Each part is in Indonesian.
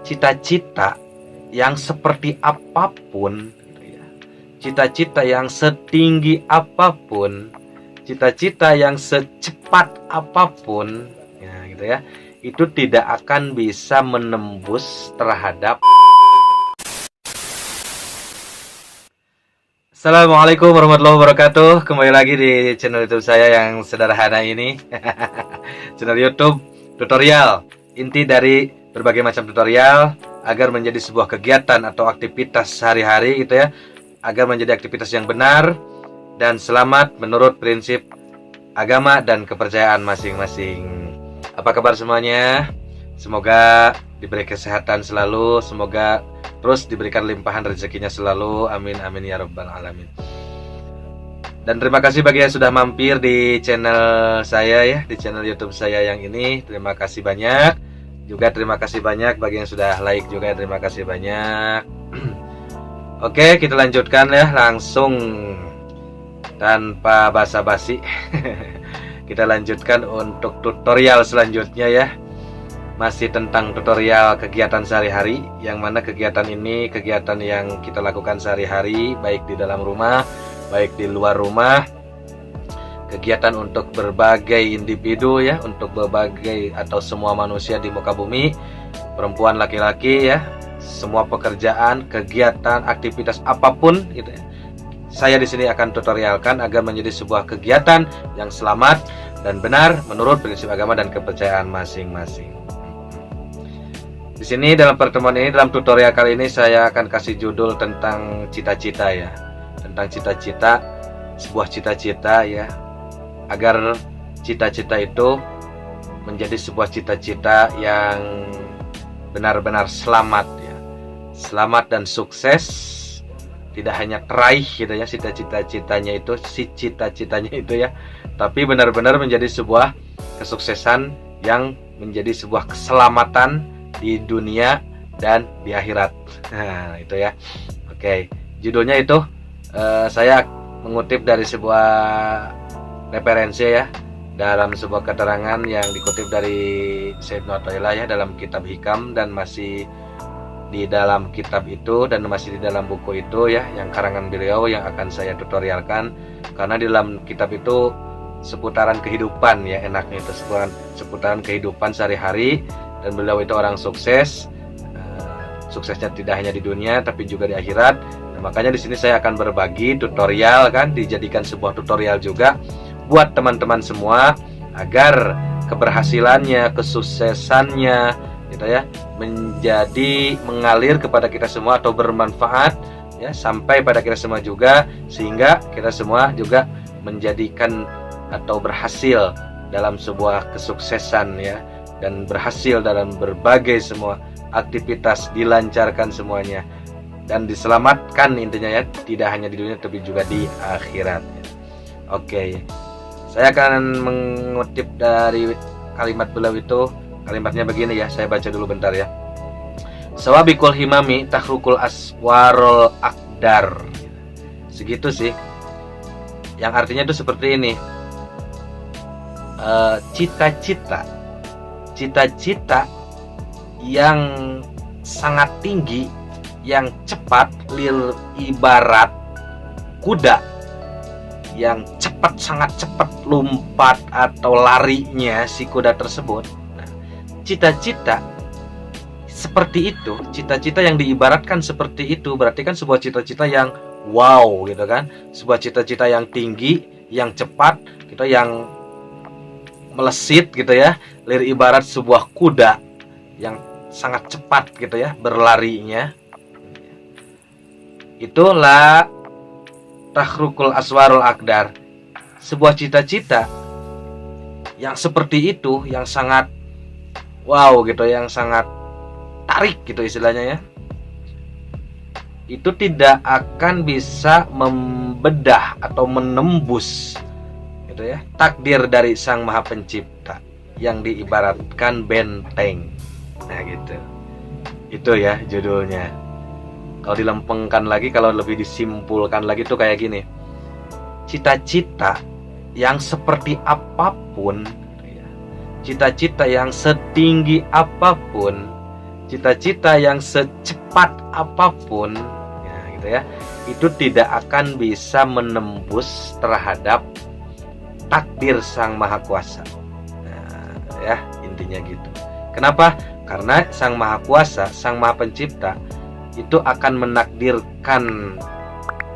cita-cita yang seperti apapun, gitu ya. Cita-cita yang setinggi apapun, cita-cita yang secepat apapun, ya gitu ya, itu tidak akan bisa menembus terhadap. Assalamualaikum warahmatullahi wabarakatuh. Kembali lagi di channel YouTube saya yang sederhana ini. Channel YouTube tutorial. Inti dari berbagai macam tutorial agar menjadi sebuah kegiatan atau aktivitas sehari-hari gitu ya, agar menjadi aktivitas yang benar dan selamat menurut prinsip agama dan kepercayaan masing-masing. Apa kabar semuanya? Semoga diberi kesehatan selalu, semoga terus diberikan limpahan rezekinya selalu. Amin amin ya rabbal alamin. Dan terima kasih bagi yang sudah mampir di channel saya ya, di channel YouTube saya yang ini. Terima kasih banyak. Juga terima kasih banyak bagi yang sudah like juga, terima kasih banyak. Oke, kita lanjutkan ya, langsung tanpa basa-basi. Kita lanjutkan untuk tutorial selanjutnya ya. Masih tentang tutorial kegiatan sehari-hari, yang mana kegiatan ini kegiatan yang kita lakukan sehari-hari, baik di dalam rumah, baik di luar rumah. Kegiatan untuk berbagai individu ya, untuk berbagai atau semua manusia di muka bumi, perempuan, laki-laki ya, semua pekerjaan, kegiatan, aktivitas apapun gitu ya. Saya di sini akan tutorialkan agar menjadi sebuah kegiatan yang selamat dan benar menurut prinsip agama dan kepercayaan masing-masing. Di sini dalam pertemuan ini, dalam tutorial kali ini saya akan kasih judul tentang cita-cita ya. Tentang cita-cita, sebuah cita-cita ya. Agar cita-cita itu menjadi sebuah cita-cita yang benar-benar selamat ya. Selamat dan sukses. Tidak hanya teraih gitu ya cita-citanya itu, si cita-citanya itu ya. Tapi benar-benar menjadi sebuah kesuksesan yang menjadi sebuah keselamatan di dunia dan di akhirat. Nah, itu ya. Oke, judulnya itu saya mengutip dari sebuah referensi ya, dalam sebuah keterangan yang dikutip dari Sayyidina Athaillah ya, dalam kitab Hikam, dan masih di dalam kitab itu dan masih di dalam buku itu ya, yang karangan beliau yang akan saya tutorialkan. Karena di dalam kitab itu seputaran kehidupan ya, enaknya itu seputaran kehidupan sehari-hari. Dan beliau itu orang sukses, suksesnya tidak hanya di dunia tapi juga di akhirat. Nah, makanya di sini saya akan berbagi tutorial kan, dijadikan sebuah tutorial juga buat teman-teman semua agar keberhasilannya, kesuksesannya gitu ya, menjadi mengalir kepada kita semua atau bermanfaat ya, sampai pada kita semua juga, sehingga kita semua juga menjadikan atau berhasil dalam sebuah kesuksesan ya, dan berhasil dalam berbagai semua aktivitas, dilancarkan semuanya dan diselamatkan intinya ya, tidak hanya di dunia tapi juga di akhirat ya. Oke, saya akan mengutip dari kalimat beliau itu. Kalimatnya begini ya, saya baca dulu bentar ya. Sawabikul himami tahrukul aswarul akdar. Segitu sih. Yang artinya itu seperti ini. Cita-cita yang sangat tinggi, yang cepat, ibarat kuda yang cepat, sangat cepat lompat atau larinya si kuda tersebut. Nah, cita-cita seperti itu, cita-cita yang diibaratkan seperti itu, berarti kan sebuah cita-cita yang wow gitu kan, sebuah cita-cita yang tinggi, yang cepat gitu, yang melesit gitu ya, ibarat sebuah kuda yang sangat cepat gitu ya berlarinya. Itulah tahrukul aswarul akdar, sebuah cita-cita yang seperti itu, yang sangat wow gitu, yang sangat tarik gitu istilahnya ya. Itu tidak akan bisa membedah atau menembus gitu ya takdir dari Sang Maha Pencipta yang diibaratkan benteng. Nah gitu. Itu ya judulnya. Kalau dilempengkan lagi, kalau lebih disimpulkan lagi tuh kayak gini. Cita-cita yang seperti apapun, cita-cita yang setinggi apapun, cita-cita yang secepat apapun ya gitu ya, itu tidak akan bisa menembus terhadap takdir Sang Maha Kuasa. Nah, ya intinya gitu. Kenapa? Karena Sang Maha Kuasa, Sang Maha Pencipta itu akan menakdirkan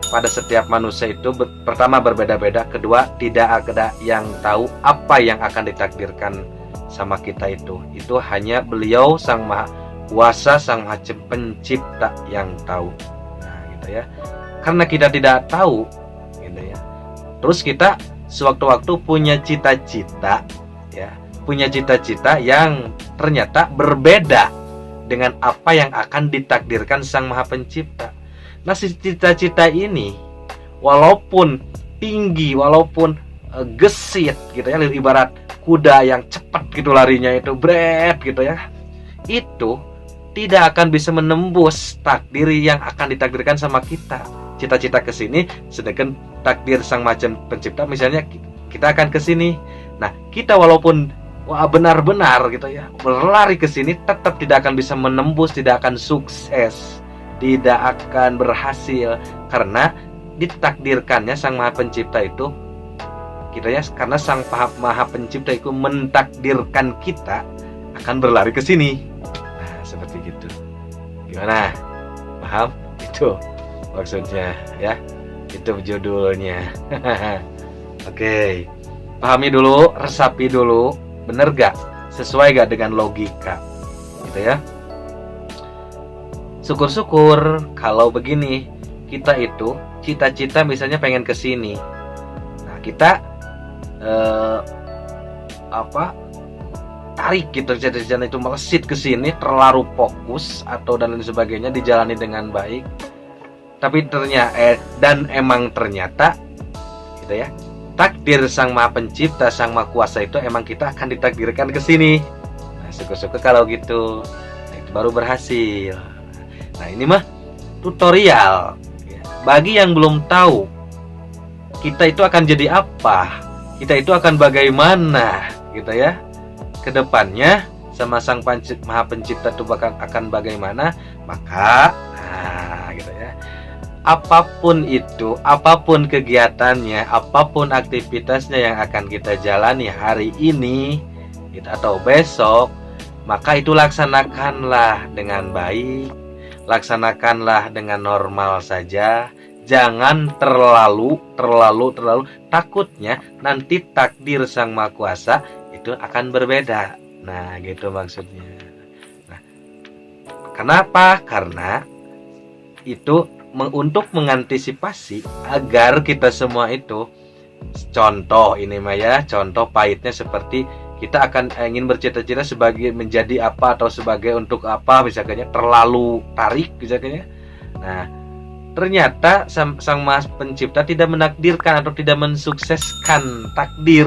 pada setiap manusia itu pertama berbeda-beda, kedua tidak ada yang tahu apa yang akan ditakdirkan sama kita itu. Itu hanya Beliau Sang Maha Kuasa, Sang Maha Pencipta yang tahu. Nah, gitu ya. Karena kita tidak tahu, gitu ya. Terus kita sewaktu-waktu punya cita-cita, ya, punya cita-cita yang ternyata berbeda dengan apa yang akan ditakdirkan Sang Maha Pencipta. Nah, cita-cita ini walaupun tinggi, walaupun gesit gitu ya, ibarat kuda yang cepat gitu larinya itu, bret gitu ya, itu tidak akan bisa menembus takdir yang akan ditakdirkan sama kita. Cita-cita ke sini, sedangkan takdir Sang Maha Pencipta misalnya kita akan ke sini. Nah, kita walaupun benar-benar gitu ya berlari ke sini, tetap tidak akan bisa menembus, tidak akan sukses, tidak akan berhasil, karena ditakdirkannya Sang Maha Pencipta itu gitu ya, karena Sang Maha Pencipta itu mentakdirkan kita akan berlari ke sini. Nah, seperti gitu. Gimana? Paham? Itu maksudnya ya. Itu judulnya. Oke. Pahami dulu, resapi dulu, bener gak? Sesuai gak dengan logika? Gitu ya. Syukur-syukur kalau begini, kita itu cita-cita misalnya pengen ke sini. Nah, kita tarik gitu, cita-cita itu melesit ke sini, terlalu fokus atau dan lain sebagainya, dijalani dengan baik. Tapi ternyata gitu ya, takdir Sang Maha Pencipta, Sang Maha Kuasa itu emang kita akan ditakdirkan ke sini. Nah, syukur-syukur kalau gitu. Nah, itu baru berhasil. Nah, ini mah tutorial. Bagi yang belum tahu kita itu akan jadi apa, kita itu akan bagaimana gitu ya, kedepannya sama Sang Maha Pencipta itu akan bagaimana, maka gitu ya, apapun itu, apapun kegiatannya, apapun aktivitasnya yang akan kita jalani hari ini gitu, atau besok, maka itu laksanakanlah dengan baik, laksanakanlah dengan normal saja. Jangan terlalu takutnya nanti takdir Sang Maha Kuasa itu akan berbeda. Nah, gitu maksudnya. Nah, kenapa? Karena itu untuk mengantisipasi agar kita semua itu, contoh ini mah ya, contoh pahitnya seperti kita akan ingin bercita-cita sebagai menjadi apa atau sebagai untuk apa, misalnya terlalu tarik misalnya. Nah, ternyata Sang Maha Pencipta tidak menakdirkan atau tidak mensukseskan takdir.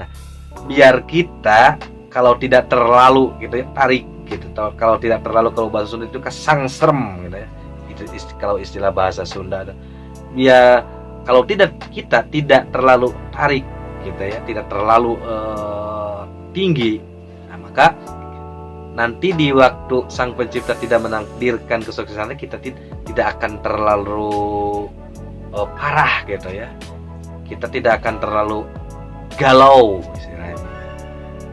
Nah, biar kita kalau tidak terlalu gitu ya, tarik gitu, kalau tidak terlalu, kalau bahasa Sunda itu kesangsrem gitu ya, itu kalau istilah bahasa Sunda. Biar kalau kita tidak terlalu tarik gitu ya, tidak terlalu tinggi, nah, maka nanti di waktu Sang Pencipta tidak menakdirkan kesuksesannya, kita tidak akan terlalu parah gitu ya. Kita tidak akan terlalu galau istilahnya.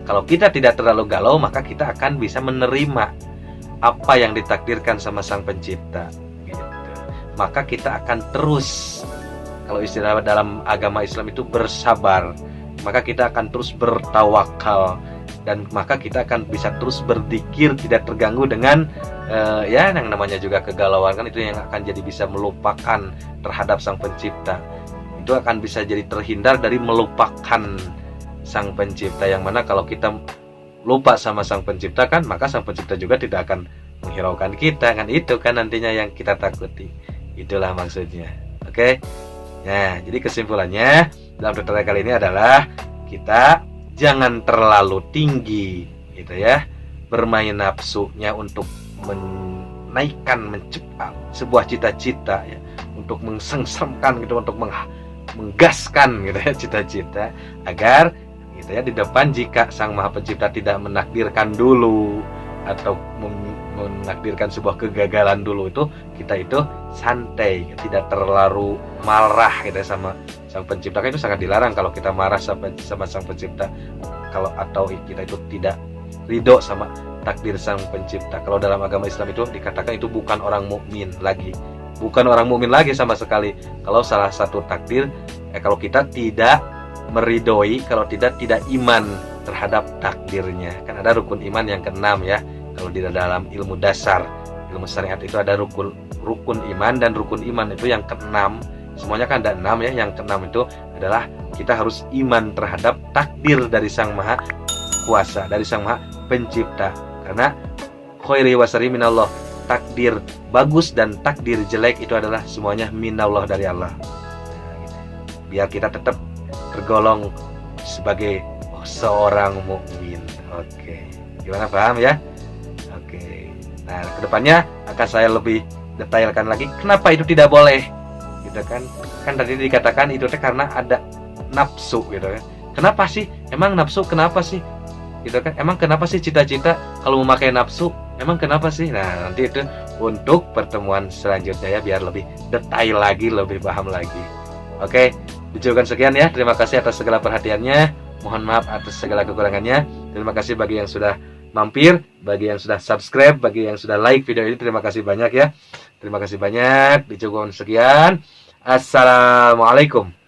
Kalau kita tidak terlalu galau, maka kita akan bisa menerima apa yang ditakdirkan sama Sang Pencipta gitu. Maka kita akan terus, kalau istilah dalam agama Islam itu bersabar, maka kita akan terus bertawakal, dan maka kita akan bisa terus berzikir, tidak terganggu dengan ya yang namanya juga kegalauan, kan itu yang akan jadi bisa melupakan terhadap Sang Pencipta. Itu akan bisa jadi terhindar dari melupakan Sang Pencipta, yang mana kalau kita lupa sama Sang Pencipta kan, maka Sang Pencipta juga tidak akan menghiraukan kita kan, itu kan nantinya yang kita takuti. Itulah maksudnya. Oke. Nah, jadi kesimpulannya dalam tutorial kali ini adalah kita jangan terlalu tinggi gitu ya, bermain nafsunya untuk menaikkan, mencepat sebuah cita-cita ya, untuk mengsengsemkan gitu, untuk menggaskan gitu ya cita-cita, agar gitu ya di depan jika Sang Maha Pencipta tidak menakdirkan dulu atau menakdirkan sebuah kegagalan dulu itu kita itu santai, tidak terlalu marah gitu ya sama sang pencipta. Itu sangat dilarang kalau kita marah sama sang pencipta, kalau atau kita itu tidak ridho sama takdir sang pencipta. Kalau dalam agama Islam itu dikatakan itu bukan orang mukmin lagi, bukan orang mukmin lagi sama sekali. Kalau salah satu takdir, kalau kita tidak meridhoi, kalau tidak iman terhadap takdirnya. Kan ada rukun iman yang keenam ya. Kalau di dalam ilmu dasar, ilmu syariat itu ada rukun iman, dan rukun iman itu yang keenam. Semuanya kan ada 6 ya. Yang keenam itu adalah kita harus iman terhadap takdir dari Sang Maha Kuasa, dari Sang Maha Pencipta. Karena khairi wa syarri minallah, takdir bagus dan takdir jelek itu adalah semuanya minallah, dari Allah. Biar kita tetap tergolong sebagai seorang mukmin. Oke. Gimana, paham ya? Oke. Nah, kedepannya akan saya lebih detailkan lagi kenapa itu tidak boleh. Gitu kan? Kan tadi dikatakan itu karena ada nafsu gitu kan. Kenapa sih? Emang nafsu kenapa sih? Gitu kan? Emang kenapa sih cita-cita kalau memakai nafsu? Emang kenapa sih? Nah, nanti itu untuk pertemuan selanjutnya ya, biar lebih detail lagi, lebih paham lagi. Oke, dicukupkan sekian ya. Terima kasih atas segala perhatiannya. Mohon maaf atas segala kekurangannya. Terima kasih bagi yang sudah mampir, bagi yang sudah subscribe, bagi yang sudah like video ini. Terima kasih banyak ya. Terima kasih banyak. Dicukupkan sekian. Assalamualaikum.